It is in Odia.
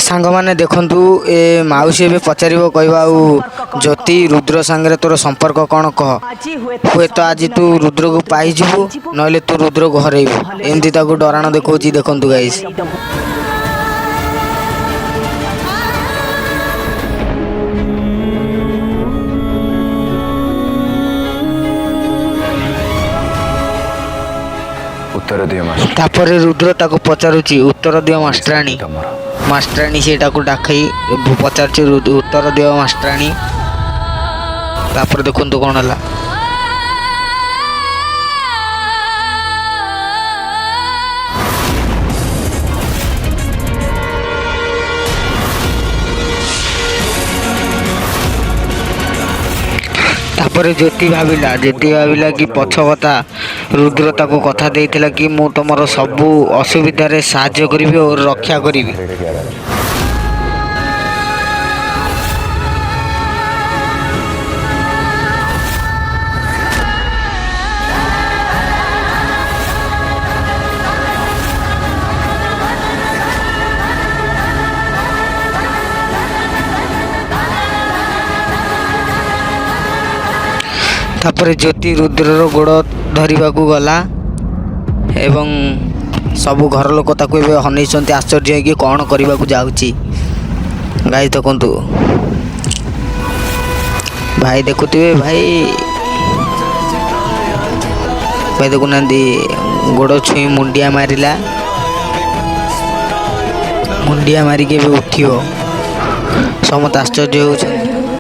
ସାଙ୍ଗମାନେ ଦେଖନ୍ତୁ ଏ ମାଉସୀ ଏବେ ପଚାରିବ କହିବ ଆଉ ଜ୍ୟୋତି ରୁଦ୍ର ସାଙ୍ଗରେ ତୋର ସମ୍ପର୍କ କ'ଣ କହ। ହୁଏତ ଆଜି ତୁ ରୁଦ୍ରକୁ ପାଇଯିବୁ ନହେଲେ ତୁ ରୁଦ୍ରକୁ ହରେଇବୁ। ଏମିତି ତାକୁ ଡରାଣ ଦେଖାଉଛି ଦେଖନ୍ତୁ ଗାଇସ୍। ତାପରେ ରୁଦ୍ର ତାକୁ ପଚାରୁଛି ଉତ୍ତର ଦିଅ ମାଷ୍ଟରାଣୀ। ମାଷ୍ଟରାଣୀ ସେ ତାକୁ ଡାକେଇ ପଚାରୁଛି ଉତ୍ତର ଦିଅ ମାଷ୍ଟରାଣୀ। ତାପରେ ଦେଖନ୍ତୁ କ'ଣ ହେଲା। ତାପରେ ଜ୍ୟୋତି ଭାବିଲା କି ପଛ କଥା ରୁଦ୍ର ତାକୁ କଥା ଦେଇଥିଲା କି ମୁଁ ତମର ସବୁ ଅସୁବିଧାରେ ସାହାଯ୍ୟ କରିବି ଓ ରକ୍ଷା କରିବି। ତାପରେ ଜ୍ୟୋତି ରୁଦ୍ରର ଗୋଡ଼ ଧରିବାକୁ ଗଲା ଏବଂ ସବୁ ଘର ଲୋକ ତାକୁ ଏବେ ଅନେଇଛନ୍ତି ଆଶ୍ଚର୍ଯ୍ୟ ହେଇକି କ'ଣ କରିବାକୁ ଯାଉଛି। ଗାଈ ଦେଖନ୍ତୁ ଭାଇ ଦେଖୁଥିବେ ଭାଇ ଦେଖୁନାହାନ୍ତି ଗୋଡ଼ ଛୁଇଁ ମୁଣ୍ଡିଆ ମାରିଲା। ମୁଣ୍ଡିଆ ମାରିକି ଏବେ ଉଠିବ। ସମସ୍ତେ ଆଶ୍ଚର୍ଯ୍ୟ ହେଉଛନ୍ତି।